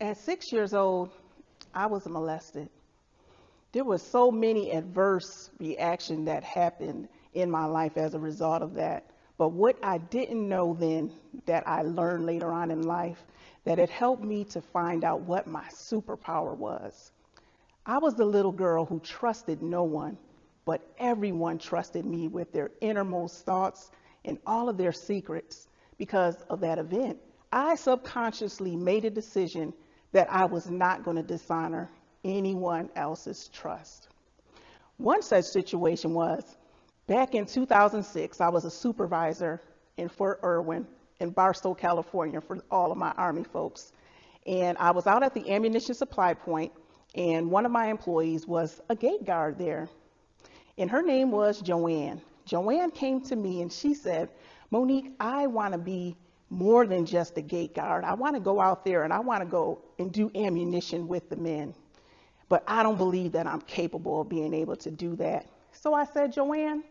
At 6 years old, I was molested. There were so many adverse reactions that happened in my life as a result of that. But what I didn't know then that I learned later on in life, that it helped me to find out what my superpower was. I was the little girl who trusted no one, but everyone trusted me with their innermost thoughts and all of their secrets. Because of that event, I subconsciously made a decision that I was not going to dishonor anyone else's trust. One such situation was back in 2006, I was a supervisor in Fort Irwin in Barstow, California for all of my Army folks. And I was out at the ammunition supply point, and one of my employees was a gate guard there. And her name was Joanne. Joanne came to me and she said, Monique, I want to be more than just a gate guard. I want to go out there and I want to go and do ammunition with the men. But I don't believe that I'm capable of being able to do that. So I said, Joanne,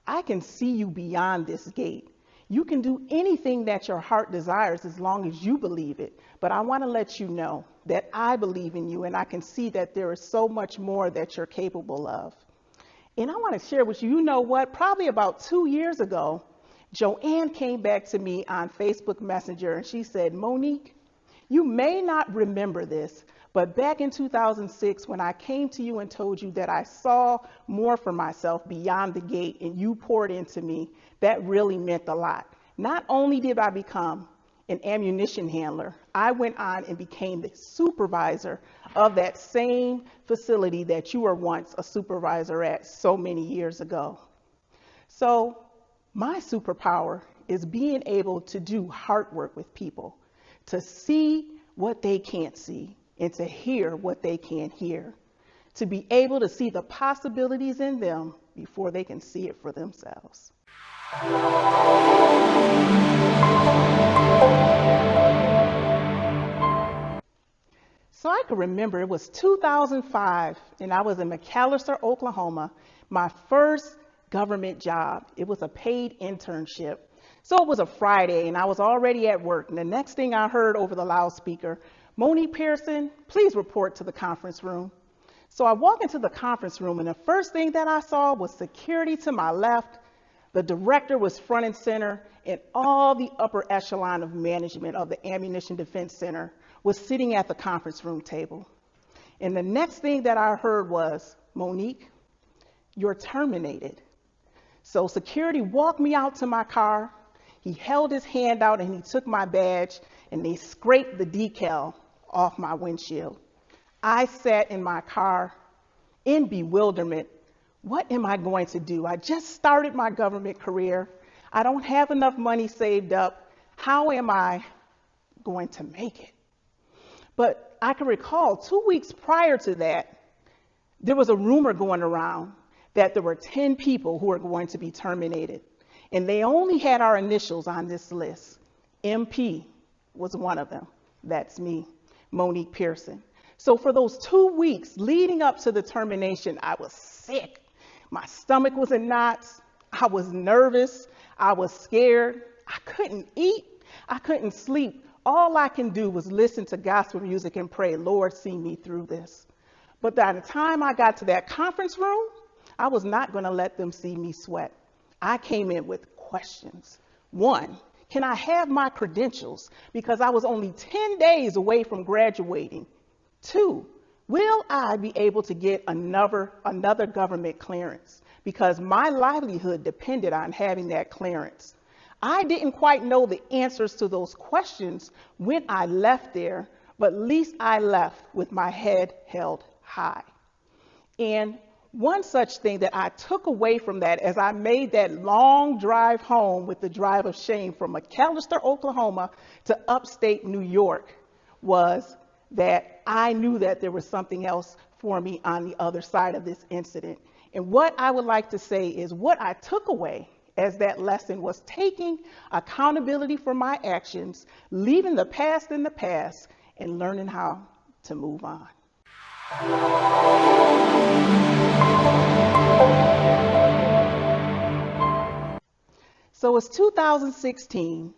I can see you beyond this gate. You can do anything that your heart desires as long as you believe it. But I want to let you know that I believe in you and I can see that there is so much more that you're capable of. And I want to share with you, you know what, probably about 2 years ago, Joanne came back to me on Facebook Messenger and she said, Monique, you may not remember this, but back in 2006, when I came to you and told you that I saw more for myself beyond the gate and you poured into me, that really meant a lot. Not only did I become an ammunition handler, I went on and became the supervisor of that same facility that you were once a supervisor at so many years ago. So my superpower is being able to do heart work with people, to see what they can't see and to hear what they can't hear, to be able to see the possibilities in them before they can see it for themselves. So I can remember it was 2005 and I was in McAlester, Oklahoma, my first government job. It was a paid internship. So it was a Friday and I was already at work. And the next thing I heard over the loudspeaker, Monique Pearson, please report to the conference room. So I walked into the conference room and the first thing that I saw was security to my left. The director was front and center and all the upper echelon of management of the Ammunition Defense Center was sitting at the conference room table. And the next thing that I heard was, Monique, you're terminated. So security walked me out to my car. He held his hand out and he took my badge and they scraped the decal off my windshield. I sat in my car in bewilderment. What am I going to do? I just started my government career. I don't have enough money saved up. How am I going to make it? But I can recall 2 weeks prior to that, there was a rumor going around that there were 10 people who were going to be terminated. And they only had our initials on this list. MP was one of them. That's me, Monique Pearson. So for those 2 weeks leading up to the termination, I was sick. My stomach was in knots. I was nervous. I was scared. I couldn't eat. I couldn't sleep. All I can do was listen to gospel music and pray, Lord, see me through this. But by the time I got to that conference room, I was not going to let them see me sweat. I came in with questions. 1, can I have my credentials? Because I was only 10 days away from graduating. 2, will I be able to get another government clearance? Because my livelihood depended on having that clearance. I didn't quite know the answers to those questions when I left there, but at least I left with my head held high. And one such thing that I took away from that as I made that long drive home with the drive of shame from McAlester, Oklahoma to upstate New York was that I knew that there was something else for me on the other side of this incident. And what I would like to say is what I took away as that lesson was taking accountability for my actions, leaving the past in the past, and learning how to move on. So it's 2016.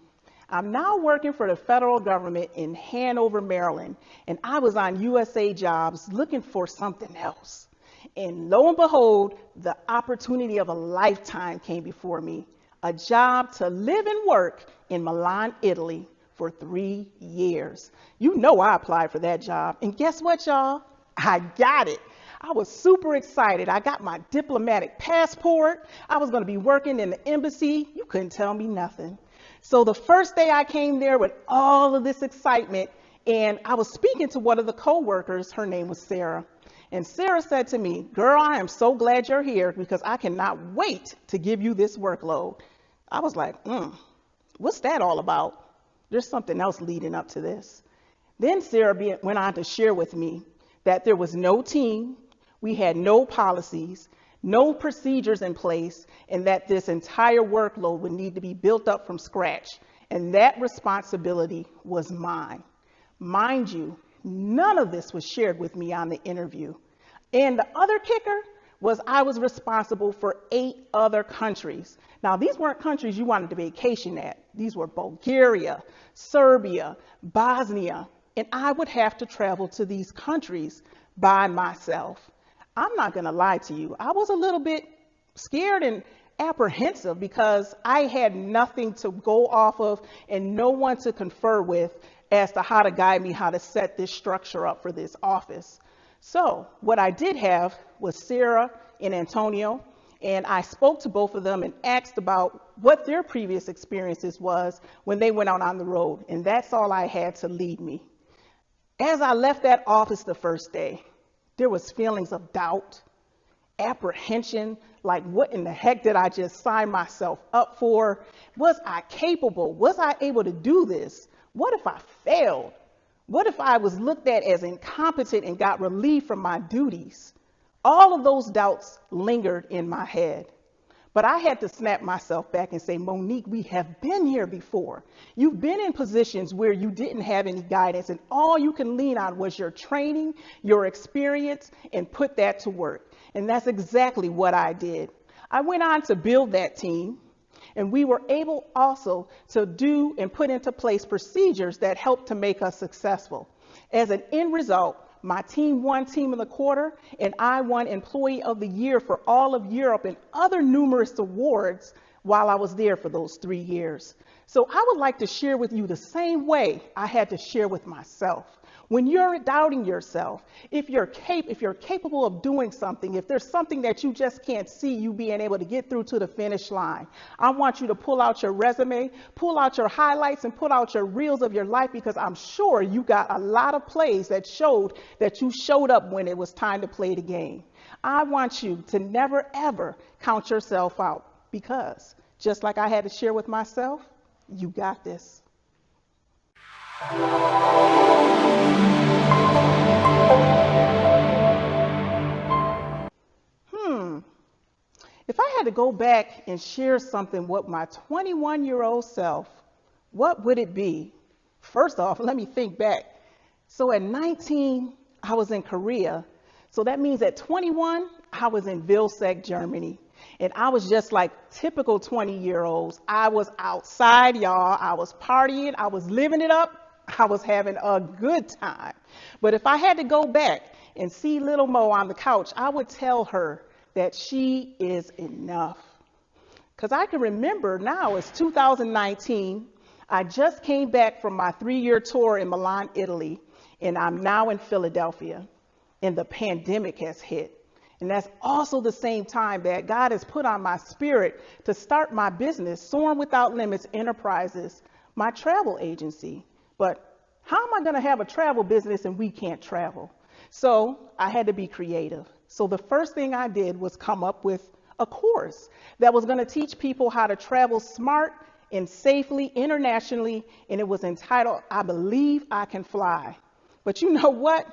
I'm now working for the federal government in Hanover, Maryland, and I was on USA Jobs looking for something else. And lo and behold, the opportunity of a lifetime came before me, a job to live and work in Milan, Italy for 3 years. You know I applied for that job, and guess what, y'all? I got it. I was super excited. I got my diplomatic passport. I was going to be working in the embassy. You couldn't tell me nothing. So the first day I came there with all of this excitement, and I was speaking to one of the co-workers. Her name was Sarah. And Sarah said to me, "Girl, I am so glad you're here because I cannot wait to give you this workload." I was like, what's that all about? There's something else leading up to this. Then Sarah went on to share with me that there was no team, we had no policies, no procedures in place, and that this entire workload would need to be built up from scratch. And that responsibility was mine. Mind you, none of this was shared with me on the interview. And the other kicker was I was responsible for 8 other countries. Now, these weren't countries you wanted to vacation at. These were Bulgaria, Serbia, Bosnia, and I would have to travel to these countries by myself. I'm not going to lie to you. I was a little bit scared and apprehensive because I had nothing to go off of and no one to confer with as to how to guide me, how to set this structure up for this office. So what I did have was Sarah and Antonio, and I spoke to both of them and asked about what their previous experiences was when they went out on the road, and that's all I had to lead me. As I left that office the first day, there was feelings of doubt, apprehension, like what in the heck did I just sign myself up for? Was I capable? Was I able to do this? What if I failed? What if I was looked at as incompetent and got relieved from my duties? All of those doubts lingered in my head. But I had to snap myself back and say, "Monique, we have been here before. You've been in positions where you didn't have any guidance and all you can lean on was your training, your experience, and put that to work." And that's exactly what I did. I went on to build that team, and we were able also to do and put into place procedures that helped to make us successful. As an end result, my team won Team of the Quarter, and I won Employee of the Year for all of Europe and other numerous awards while I was there for those 3 years. So I would like to share with you the same way I had to share with myself. When you're doubting yourself, if you're capable of doing something, if there's something that you just can't see you being able to get through to the finish line, I want you to pull out your resume, pull out your highlights, and pull out your reels of your life, because I'm sure you got a lot of plays that showed that you showed up when it was time to play the game. I want you to never, ever count yourself out, because just like I had to share with myself, you got this. If I had to go back and share something with my 21-year-old self, what would it be? First off, let me think back. So at 19, I was in Korea. So that means at 21, I was in Vilseck, Germany. And I was just like typical 20-year-olds. I was outside, y'all. I was partying. I was living it up. I was having a good time. But if I had to go back and see little Mo on the couch, I would tell her that she is enough. Because I can remember now, it's 2019. I just came back from my 3-year tour in Milan, Italy, and I'm now in Philadelphia, and the pandemic has hit. And that's also the same time that God has put on my spirit to start my business, Soaring Without Limits Enterprises, my travel agency. But how am I going to have a travel business and we can't travel? So I had to be creative. So the first thing I did was come up with a course that was going to teach people how to travel smart and safely internationally, and it was entitled, "I Believe I Can Fly." But you know what?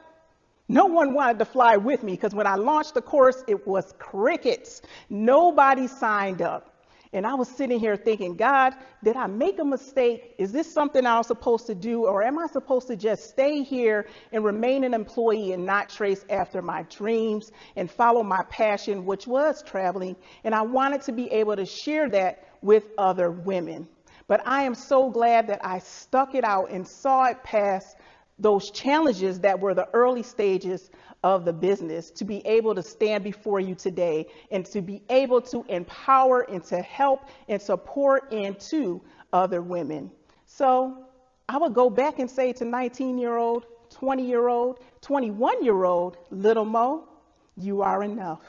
No one wanted to fly with me, because when I launched the course, it was crickets. Nobody signed up. And I was sitting here thinking, God, did I make a mistake? Is this something I was supposed to do? Or am I supposed to just stay here and remain an employee and not trace after my dreams and follow my passion, which was traveling? And I wanted to be able to share that with other women. But I am so glad that I stuck it out and saw it past those challenges that were the early stages of the business, to be able to stand before you today and to be able to empower and to help and support into other women. So I would go back and say to 19-year-old, 20-year-old, 21-year-old, little Mo, you are enough.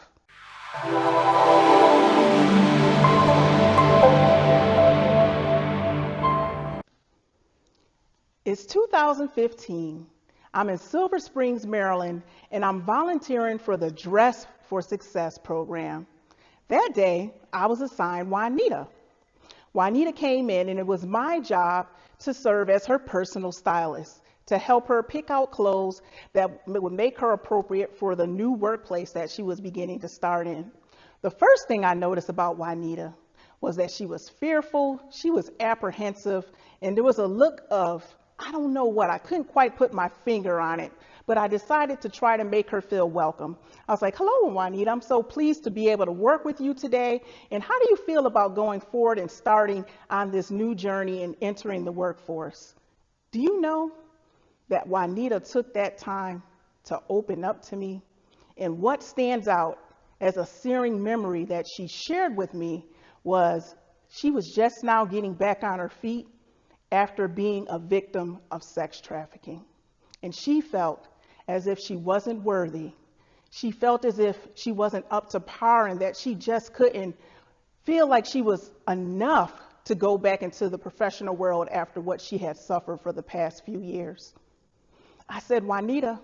It's 2015. I'm in Silver Springs, Maryland, and I'm volunteering for the Dress for Success program. That day, I was assigned Juanita. Juanita came in, and it was my job to serve as her personal stylist, to help her pick out clothes that would make her appropriate for the new workplace that she was beginning to start in. The first thing I noticed about Juanita was that she was fearful, she was apprehensive, and there was a look of, I don't know what, I couldn't quite put my finger on it, but I decided to try to make her feel welcome. I was like, hello, Juanita, I'm so pleased to be able to work with you today. And how do you feel about going forward and starting on this new journey and entering the workforce? Do you know that Juanita took that time to open up to me? And what stands out as a searing memory that she shared with me was she was just now getting back on her feet after being a victim of sex trafficking. And she felt as if she wasn't worthy. She felt as if she wasn't up to par and that she just couldn't feel like she was enough to go back into the professional world after what she had suffered for the past few years. I said, Juanita,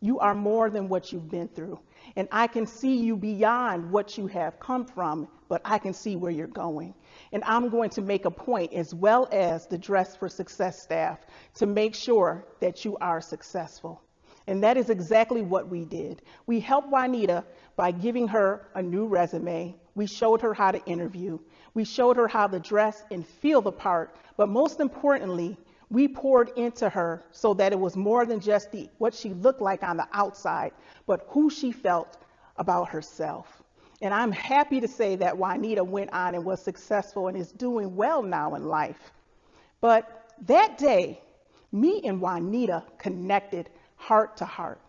you are more than what you've been through. And I can see you beyond what you have come from, but I can see where you're going. And I'm going to make a point, as well as the Dress for Success staff, to make sure that you are successful. And that is exactly what we did. We helped Juanita by giving her a new resume. We showed her how to interview. We showed her how to dress and feel the part. But most importantly, we poured into her so that it was more than just what she looked like on the outside, but who she felt about herself. And I'm happy to say that Juanita went on and was successful and is doing well now in life. But that day, me and Juanita connected heart to heart,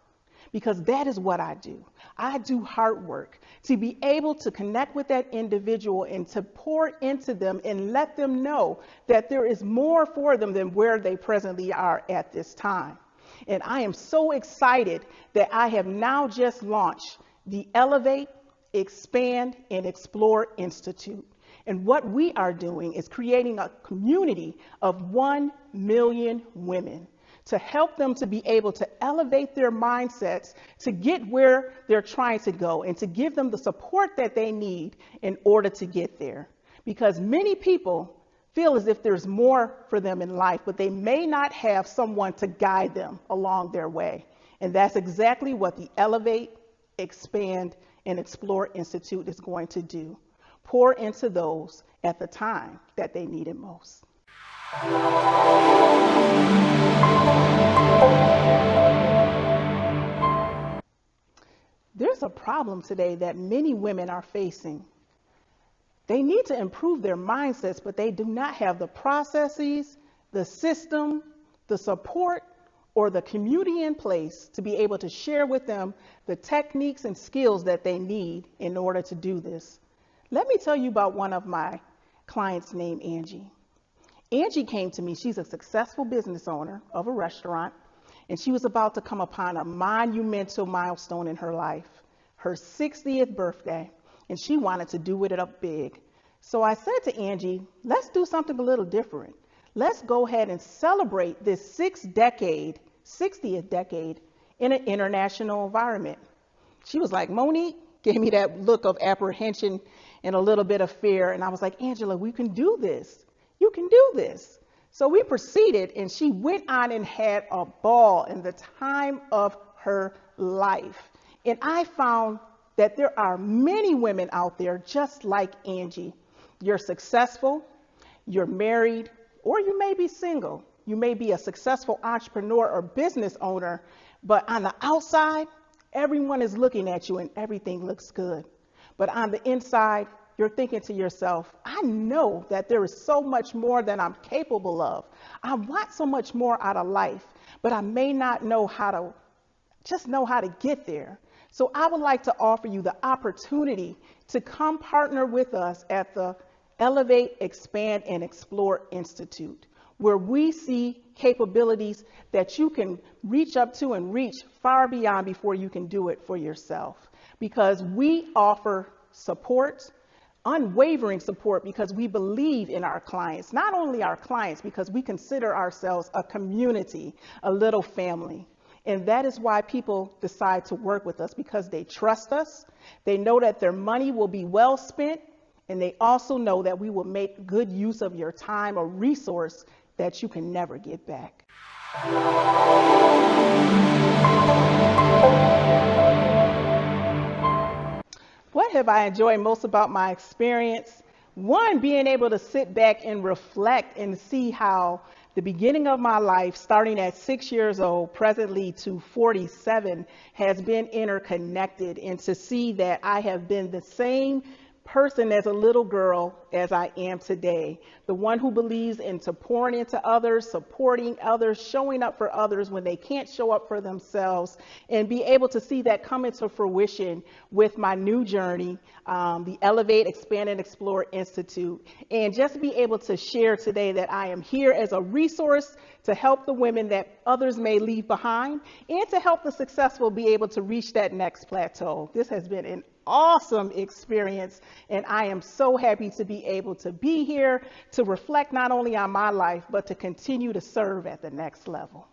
because that is what I do. I do heart work to be able to connect with that individual and to pour into them and let them know that there is more for them than where they presently are at this time. And I am so excited that I have now just launched the Elevate, Expand, and Explore Institute. And what we are doing is creating a community of 1 million women to help them to be able to elevate their mindsets to get where they're trying to go and to give them the support that they need in order to get there. Because many people feel as if there's more for them in life, but they may not have someone to guide them along their way. And that's exactly what the Elevate, Expand, and Explore Institute is going to do. Pour into those at the time that they need it most. There's a problem today that many women are facing. They need to improve their mindsets, but they do not have the processes, the system, the support, or the community in place to be able to share with them the techniques and skills that they need in order to do this. Let me tell you about one of my clients named Angie. Angie came to me. She's a successful business owner of a restaurant, and she was about to come upon a monumental milestone in her life, her 60th birthday, and she wanted to do it up big. So I said to Angie, let's do something a little different. Let's go ahead and celebrate this 60th decade in an international environment. She was like, Monique, gave me that look of apprehension and a little bit of fear. And I was like, Angela, we can do this. You can do this. So we proceeded, and she went on and had a ball in the time of her life. And I found that there are many women out there just like Angie. You're successful, you're married, or you may be single. You may be a successful entrepreneur or business owner, but on the outside, everyone is looking at you and everything looks good. But on the inside, you're thinking to yourself, I know that there is so much more that I'm capable of. I want so much more out of life, but I may not know how to get there. So I would like to offer you the opportunity to come partner with us at the Elevate, Expand, and Explore Institute, where we see capabilities that you can reach up to and reach far beyond before you can do it for yourself. Because we offer support, unwavering support, because we believe in our clients. Not only our clients, because we consider ourselves a community, a little family. And that is why people decide to work with us, because they trust us, they know that their money will be well spent, and they also know that we will make good use of your time, a resource that you can never get back. What have I enjoyed most about my experience? One, being able to sit back and reflect and see how the beginning of my life, starting at 6 years old, presently to 47, has been interconnected, and to see that I have been the same person as a little girl as I am today. The one who believes into pouring into others, supporting others, showing up for others when they can't show up for themselves, and be able to see that come into fruition with my new journey, the Elevate, Expand, and Explore Institute, and just be able to share today that I am here as a resource to help the women that others may leave behind, and to help the successful be able to reach that next plateau. This has been an awesome experience, and I am so happy to be able to be here to reflect not only on my life, but to continue to serve at the next level.